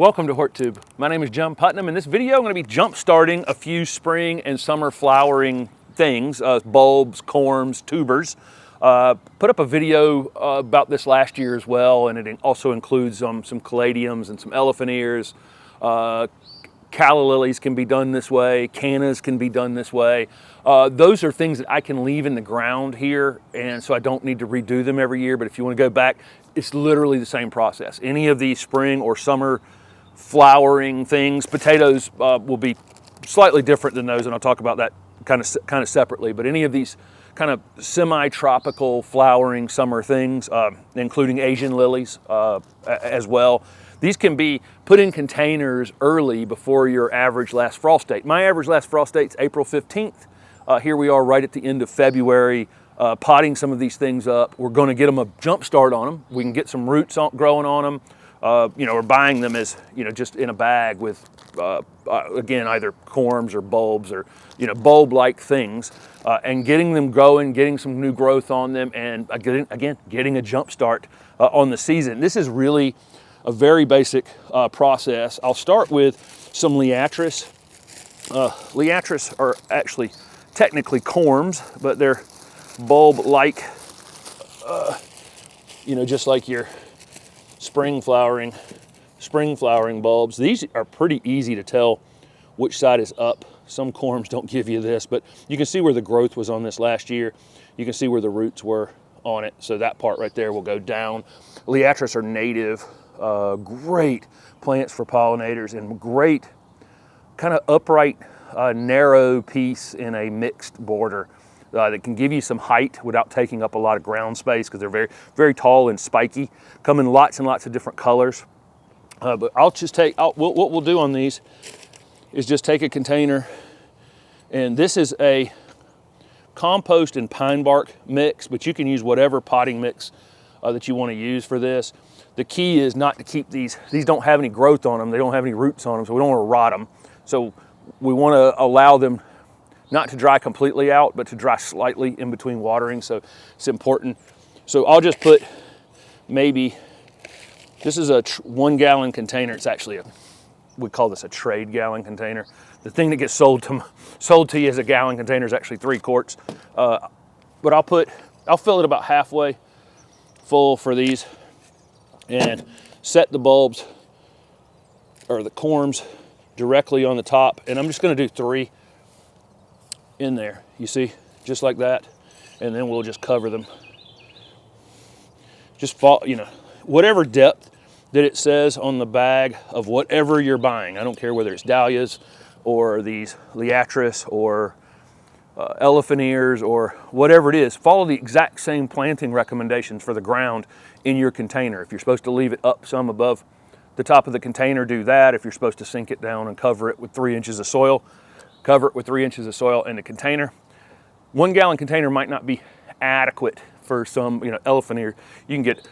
Welcome to HortTube. My name is John Putnam. In this video, I'm going to be jump starting a few spring and summer flowering things, bulbs, corms, tubers. Put up a video about this last year as well, and it also includes some caladiums and some elephant ears. Calla lilies can be done this way, cannas can be done this way. Those are things that I can leave in the ground here, and so I don't need to redo them every year. But if you want to go back, it's literally the same process. Any of these spring or summer flowering things, potatoes will be slightly different than those, and I'll talk about that kind of separately. But any of these kind of semi-tropical flowering summer things, including Asian lilies as well, these can be put in containers early before your average last frost date. My average last frost date's April 15th. Here we are right at the end of February, potting some of these things up. We're going to get them a jump start on them. We can get some roots growing on them. We're buying them as, just in a bag with, again, either corms or bulbs or, bulb-like things, and getting them going, getting some new growth on them, and getting a jump start on the season. This is really a very basic process. I'll start with some Liatris. Liatris are actually technically corms, but they're bulb-like, just like your spring flowering bulbs. These are pretty easy to tell which side is up. Some corms don't give you this, but you can see where the growth was on this last year. You can see where the roots were on it. So that part right there will go down. Liatris are native, great plants for pollinators, and great kind of upright, narrow piece in a mixed border. That can give you some height without taking up a lot of ground space, because they're very, very tall and spiky. Come in lots and lots of different colors. But what we'll do on these is just take a container, and this is a compost and pine bark mix, but you can use whatever potting mix that you want to use for this. The key is not to keep these don't have any growth on them, they don't have any roots on them, so we don't want to rot them. So we want to allow them not to dry completely out, but to dry slightly in between watering, so it's important. So I'll just put maybe, this is a 1 gallon container. It's actually we call this a trade gallon container. The thing that gets sold to you as a gallon container is actually 3 quarts. But I'll fill it about halfway full for these, and set the bulbs or the corms directly on the top. And I'm just going to do 3 in there, you see, just like that, and then we'll just cover them. Just whatever depth that it says on the bag of whatever you're buying. I don't care whether it's Dahlias or these Liatris or elephant ears or whatever it is. Follow the exact same planting recommendations for the ground in your container. If you're supposed to leave it up some above the top of the container, do that. If you're supposed to sink it down and cover it with 3 inches of soil, cover it with 3 inches of soil in the container. 1 gallon container might not be adequate for some, elephant ear. You can get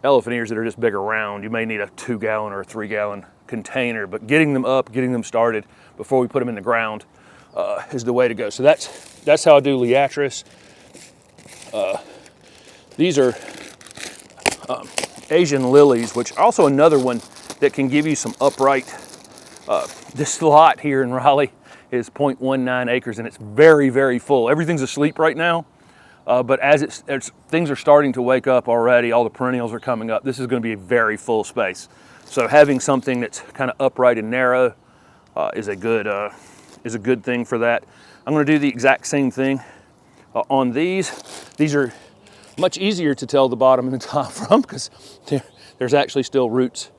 elephant ears that are just big around. You may need a 2 gallon or a 3 gallon container, but getting them up, getting them started before we put them in the ground is the way to go. So that's how I do Liatris. These are Asian lilies, which also another one that can give you some upright. This lot here in Raleigh is 0.19 acres, and it's very, very full. Everything's asleep right now, but as things are starting to wake up already, all the perennials are coming up, this is going to be a very full space. So having something that's kind of upright and narrow is a good thing for that. I'm going to do the exact same thing on these. These are much easier to tell the bottom and the top from, because there's actually still roots.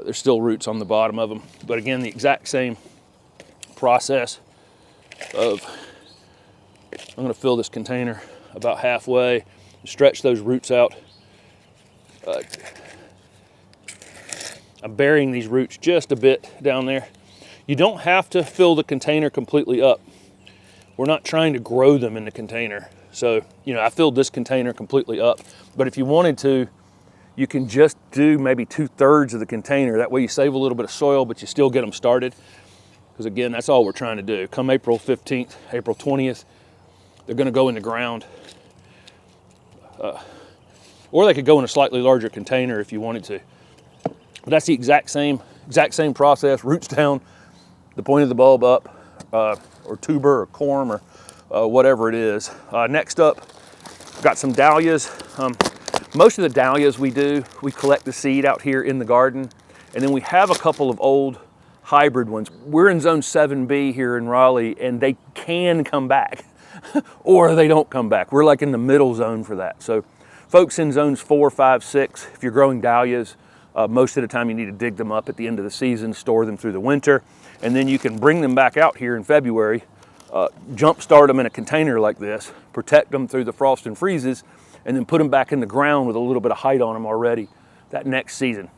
There's still roots on the bottom of them. But again, the exact same process of, I'm going to fill this container about halfway, stretch those roots out. I'm burying these roots just a bit down there. You don't have to fill the container completely up. We're not trying to grow them in the container. So, I filled this container completely up, but if you wanted to, you can just do maybe 2/3 of the container. That way you save a little bit of soil, but you still get them started. Because again, that's all we're trying to do. Come April 15th, April 20th, they're going to go in the ground. Or they could go in a slightly larger container if you wanted to. But that's the exact same process, roots down, the point of the bulb up, or tuber or corm or whatever it is. Next up, got some dahlias. Most of the dahlias we collect the seed out here in the garden, and then we have a couple of old hybrid ones. We're in zone 7B here in Raleigh, and they can come back or they don't come back. We're like in the middle zone for that. So folks in zones 4, 5, 6, if you're growing dahlias, most of the time you need to dig them up at the end of the season, store them through the winter, and then you can bring them back out here in February, jumpstart them in a container like this, protect them through the frost and freezes, and then put them back in the ground with a little bit of height on them already that next season.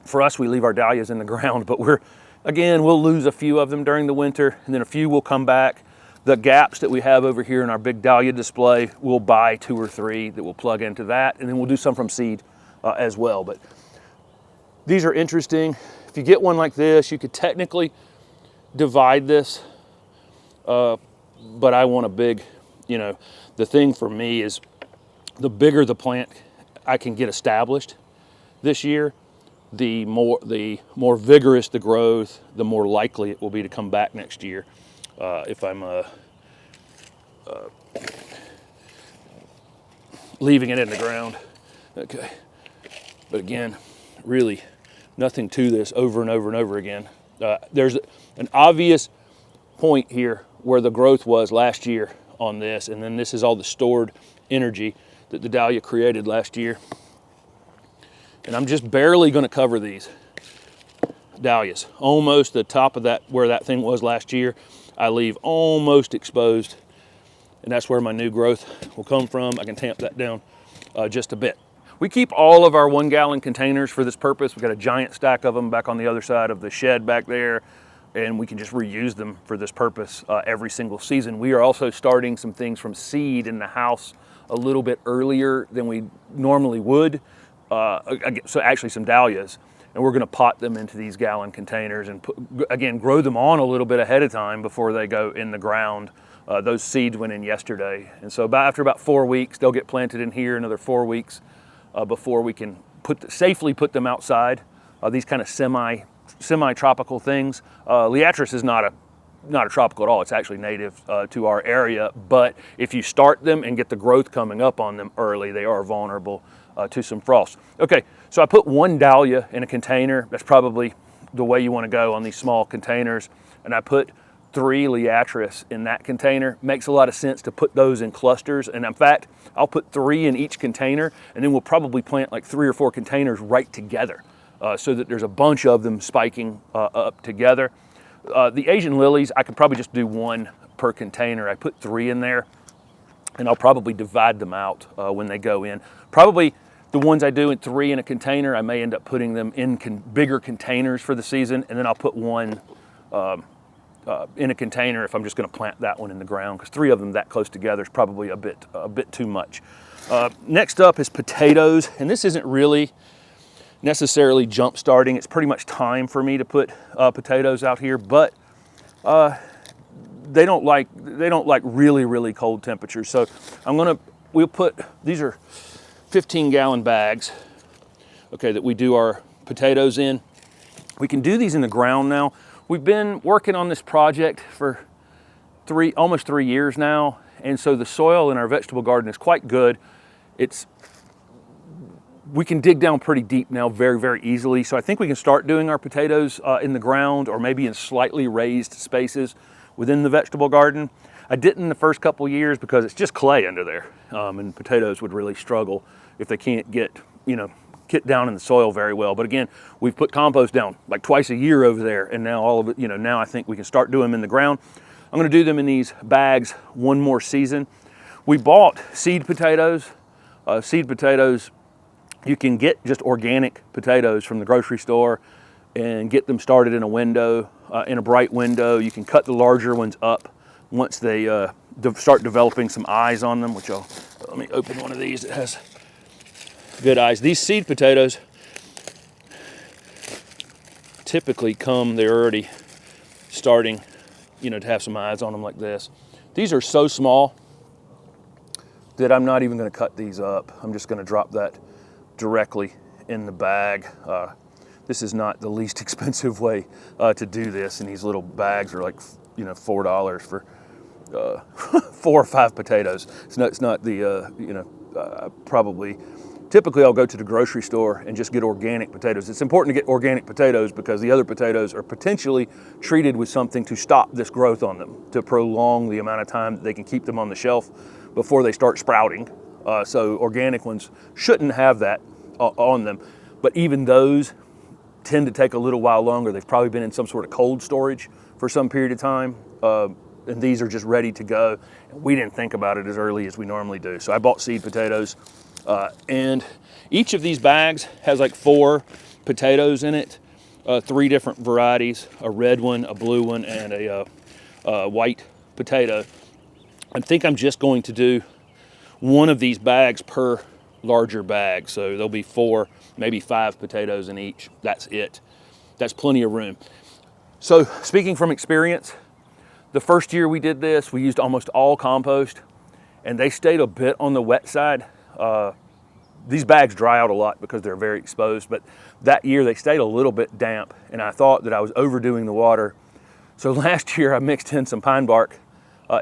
For us, we leave our dahlias in the ground, but we'll lose a few of them during the winter, and then a few will come back. The gaps that we have over here in our big dahlia display, we'll buy 2 or 3 that will plug into that, and then we'll do some from seed as well. But these are interesting. If you get one like this, you could technically divide this, but I want a big, the thing for me is the bigger the plant I can get established this year, the more vigorous the growth, the more likely it will be to come back next year. If I'm leaving it in the ground. Okay. But again, really nothing to this over and over and over again. There's an obvious point here where the growth was last year on this, and then this is all the stored energy that the dahlia created last year. And I'm just barely going to cover these dahlias. Almost the top of that, where that thing was last year, I leave almost exposed. And that's where my new growth will come from. I can tamp that down just a bit. We keep all of our 1-gallon containers for this purpose. We've got a giant stack of them back on the other side of the shed back there, and we can just reuse them for this purpose every single season. We are also starting some things from seed in the house a little bit earlier than we normally would. So actually some dahlias, and we're going to pot them into these gallon containers and grow them on a little bit ahead of time before they go in the ground. Those seeds went in yesterday, and so after about 4 weeks, they'll get planted in here. Another 4 weeks before we can safely put them outside. These kind of semi-tropical things. Liatris is not a tropical at all. It's actually native to our area, but if you start them and get the growth coming up on them early, they are vulnerable to some frost. Okay, so I put 1 dahlia in a container. That's probably the way you want to go on these small containers. And I put 3 Liatris in that container. Makes a lot of sense to put those in clusters. And in fact, I'll put 3 in each container, and then we'll probably plant like 3 or 4 containers right together so that there's a bunch of them spiking up together. The Asian lilies, I could probably just do 1 per container. I put 3 in there, and I'll probably divide them out when they go in. Probably the ones I do in 3 in a container, I may end up putting them in bigger containers for the season, and then I'll put 1 in a container if I'm just going to plant that one in the ground, because 3 of them that close together is probably a bit too much. Next up is potatoes, and this isn't really necessarily jump starting. It's pretty much time for me to put potatoes out here, but they don't like really cold temperatures. So we'll put, these are 15-gallon bags, okay, that we do our potatoes in. We can do these in the ground now. We've been working on this project for almost 3 years now, and so the soil in our vegetable garden is quite good. We can dig down pretty deep now very, very easily, so I think we can start doing our potatoes in the ground or maybe in slightly raised spaces within the vegetable garden. I didn't the first couple years because it's just clay under there, and potatoes would really struggle if they can't get down in the soil very well. But again, we've put compost down like twice a year over there, and now all of it, now I think we can start doing them in the ground. I'm going to do them in these bags 1 more season. We bought seed potatoes. You can get just organic potatoes from the grocery store and get them started in a window, in a bright window. You can cut the larger ones up once they start developing some eyes on them, let me open one of these that has good eyes. These seed potatoes typically they're already starting, to have some eyes on them like this. These are so small that I'm not even going to cut these up. I'm just going to drop that directly in the bag. this is not the least expensive way to do this. And these little bags are like, you know, $4 for 4 or 5 potatoes. It's not the, you know, typically I'll go to the grocery store and just get organic potatoes. It's important to get organic potatoes because the other potatoes are potentially treated with something to stop this growth on them, to prolong the amount of time that they can keep them on the shelf before they start sprouting. So organic ones shouldn't have that on them. But even those tend to take a little while longer. They've probably been in some sort of cold storage for some period of time. And these are just ready to go. We didn't think about it as early as we normally do. So I bought seed potatoes. And each of these bags has like 4 potatoes in it, 3 different varieties, a red one, a blue one, and a white potato. I think I'm just going to do one of these bags per larger bag. So there'll be 4, maybe 5 potatoes in each. That's it. That's plenty of room. So speaking from experience, the first year we did this, we used almost all compost, and they stayed a bit on the wet side. These bags dry out a lot because they're very exposed, but that year they stayed a little bit damp, and I thought that I was overdoing the water. So last year I mixed in some pine bark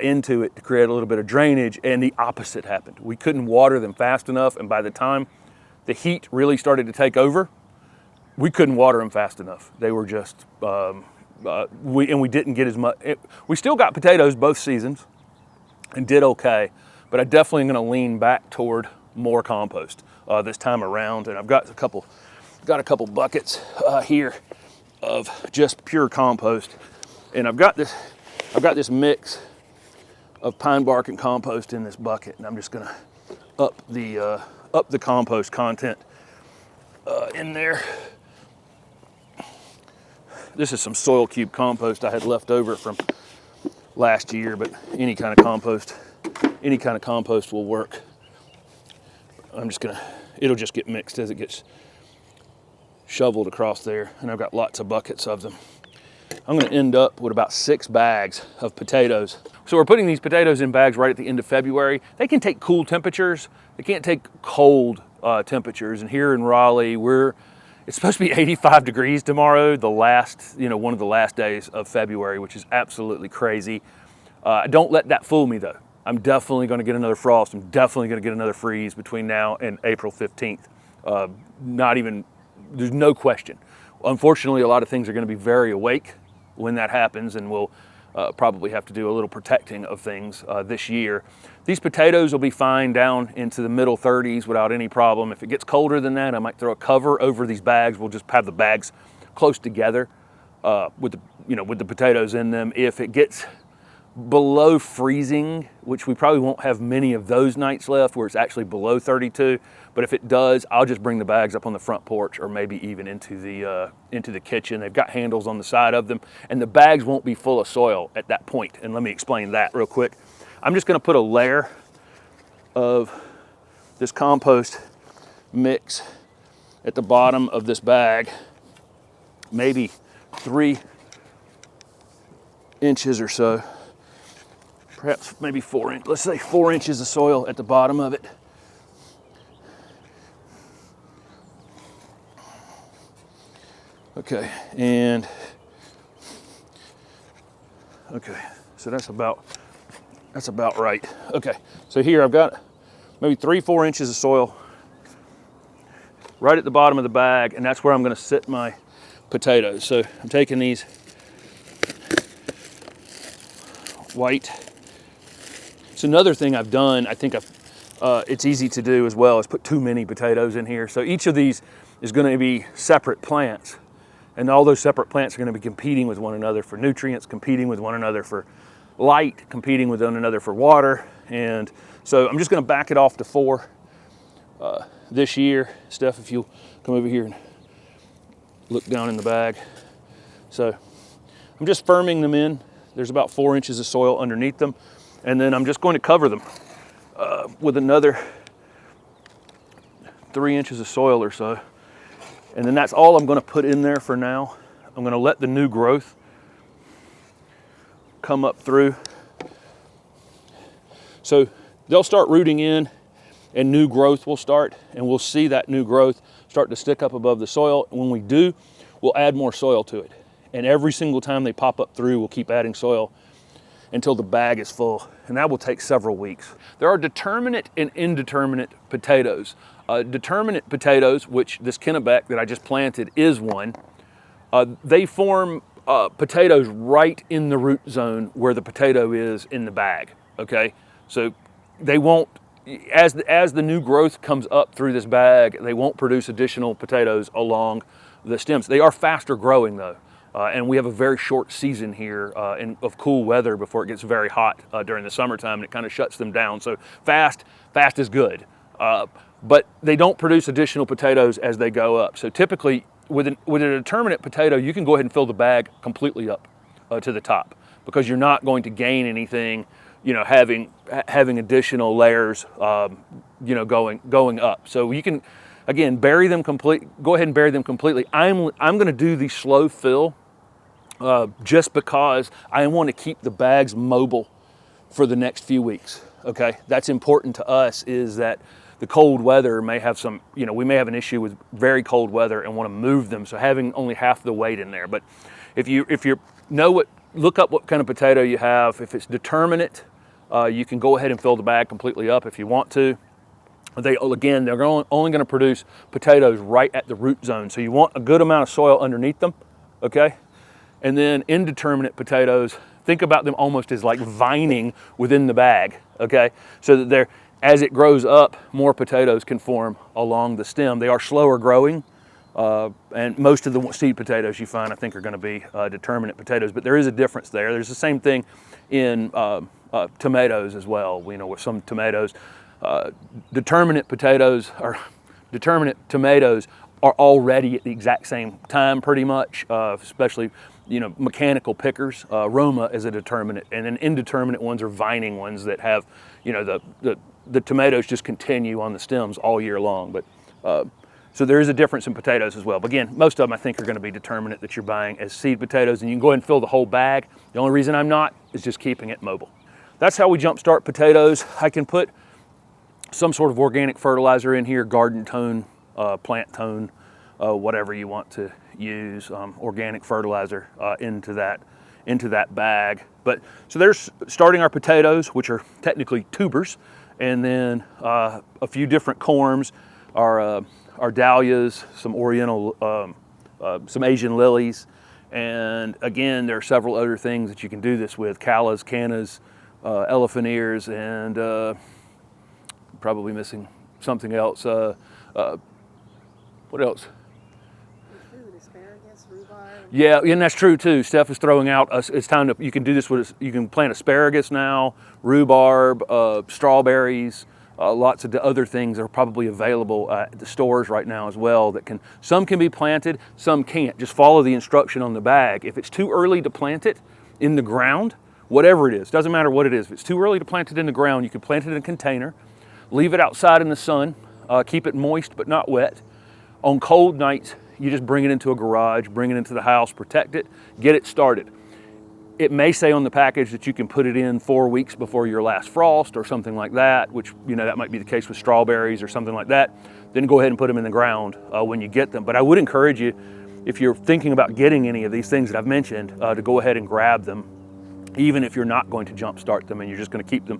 into it to create a little bit of drainage, and the opposite happened. We couldn't water them fast enough, and by the time the heat really started to take over, we couldn't water them fast enough. They were just, we didn't get as much. We still got potatoes both seasons and did okay, but I definitely am going to lean back toward more compost this time around. And I've got a couple buckets here of just pure compost, and I've got this mix of pine bark and compost in this bucket, and I'm just going to up the compost content in there. This is some soil cube compost I had left over from last year, but any kind of compost will work. It'll just get mixed as it gets shoveled across there, and I've got lots of buckets of them. I'm gonna end up with about 6 bags of potatoes. So we're putting these potatoes in bags right at the end of February. They can take cool temperatures. They can't take cold temperatures. And here in Raleigh, it's supposed to be 85 degrees tomorrow, one of the last days of February, which is absolutely crazy. Don't let that fool me though. I'm definitely gonna get another frost. I'm definitely gonna get another freeze between now and April 15th. There's no question. Unfortunately, a lot of things are gonna be very awake when that happens, and we'll probably have to do a little protecting of things this year. These potatoes will be fine down into the middle 30s without any problem. If it gets colder than that, I might throw a cover over these bags. We'll just have the bags close together with the potatoes in them. If it gets below freezing, which we probably won't have many of those nights left where it's actually below 32, but if it does, I'll just bring the bags up on the front porch or maybe even into the kitchen. They've got handles on the side of them, and the bags won't be full of soil at that point. And let me explain that real quick. I'm just gonna put a layer of this compost mix at the bottom of this bag, maybe 3 inches or so. Perhaps maybe 4 inches, let's say 4 inches of soil at the bottom of it. Okay, so that's about right. Okay, so here I've got maybe 3-4 inches of soil right at the bottom of the bag, and that's where I'm gonna sit my potatoes. So I'm taking these white. It's another thing I've done, I think it's easy to do as well, is put too many potatoes in here. So each of these is gonna be separate plants, and all those separate plants are gonna be competing with one another for nutrients, competing with one another for light, competing with one another for water. And so I'm just gonna back it off to 4 this year. Steph, if you'll come over here and look down in the bag. So I'm just firming them in. There's about 4 inches of soil underneath them. And then I'm just going to cover them with another 3 inches of soil or so. And then that's all I'm going to put in there for now. I'm going to let the new growth come up through. So they'll start rooting in and new growth will start, and we'll see that new growth start to stick up above the soil. And when we do, we'll add more soil to it. And every single time they pop up through, we'll keep adding soil until the bag is full, and that will take several weeks. There are determinate and indeterminate potatoes. Determinate potatoes, which this Kennebec that I just planted is one, they form potatoes right in the root zone where the potato is in the bag, okay? So they won't, as the new growth comes up through this bag, they won't produce additional potatoes along the stems. They are faster growing though. And we have a very short season here of cool weather before it gets very hot during the summertime, and it kind of shuts them down. So fast is good. But they don't produce additional potatoes as they go up. So typically, with a determinate potato, you can go ahead and fill the bag completely up to the top, because you're not going to gain anything, having additional layers, going up. So you can, again, bury them go ahead and bury them completely. I'm going to do the slow fill. Just because I want to keep the bags mobile for the next few weeks, okay? That's important to us, is that the cold weather may have some, we may have an issue with very cold weather and want to move them, so having only half the weight in there. But if you look up what kind of potato you have. If it's determinate, you can go ahead and fill the bag completely up if you want to. They're only going to produce potatoes right at the root zone, so you want a good amount of soil underneath them, okay? And then indeterminate potatoes, think about them almost as like vining within the bag, okay? So that as it grows up, more potatoes can form along the stem. They are slower growing, and most of the seed potatoes you find, I think, are going to be determinate potatoes, but there is a difference there. There's the same thing in tomatoes as well. With some tomatoes, determinate tomatoes are already at the exact same time pretty much, especially mechanical pickers. Roma is a determinate, and then indeterminate ones are vining ones that have, the tomatoes just continue on the stems all year long. But so there is a difference in potatoes as well. But again, most of them I think are going to be determinate that you're buying as seed potatoes, and you can go ahead and fill the whole bag. The only reason I'm not is just keeping it mobile. That's how we jumpstart potatoes. I can put some sort of organic fertilizer in here, garden tone, plant tone, whatever you want to use, organic fertilizer into that bag. But so there's starting our potatoes, which are technically tubers, and then a few different corms, our dahlias, some oriental, some Asian lilies, and again there are several other things that you can do this with: callas, cannas, elephant ears, and probably missing something else. What else? Asparagus, rhubarb. Yeah, and that's true too. Steph is throwing out. It's time to. You can do this with. You can plant asparagus now, rhubarb, strawberries. Lots of other things are probably available at the stores right now as well. Some can be planted, some can't. Just follow the instruction on the bag. If it's too early to plant it in the ground, whatever it is, doesn't matter what it is. If it's too early to plant it in the ground, you can plant it in a container, leave it outside in the sun, keep it moist but not wet. On cold nights, you just bring it into a garage, bring it into the house, protect it, get it started. It may say on the package that you can put it in 4 weeks before your last frost or something like that, which, that might be the case with strawberries or something like that. Then go ahead and put them in the ground when you get them. But I would encourage you, if you're thinking about getting any of these things that I've mentioned, to go ahead and grab them, even if you're not going to jumpstart them and you're just going to keep them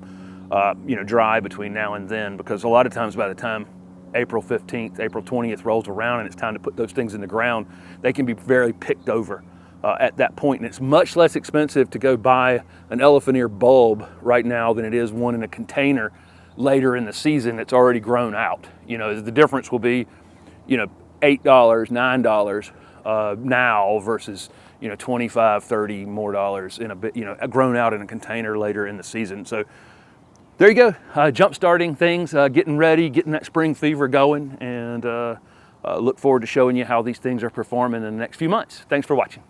dry between now and then, because a lot of times by the time April 15th, April 20th rolls around and it's time to put those things in the ground, they can be very picked over at that point. And it's much less expensive to go buy an elephant ear bulb right now than it is one in a container later in the season that's already grown out. The difference will be, $8, $9 now versus, $25, $30 more dollars in a bit, grown out in a container later in the season. So there you go, jump starting things, getting ready, getting that spring fever going, and look forward to showing you how these things are performing in the next few months. Thanks for watching.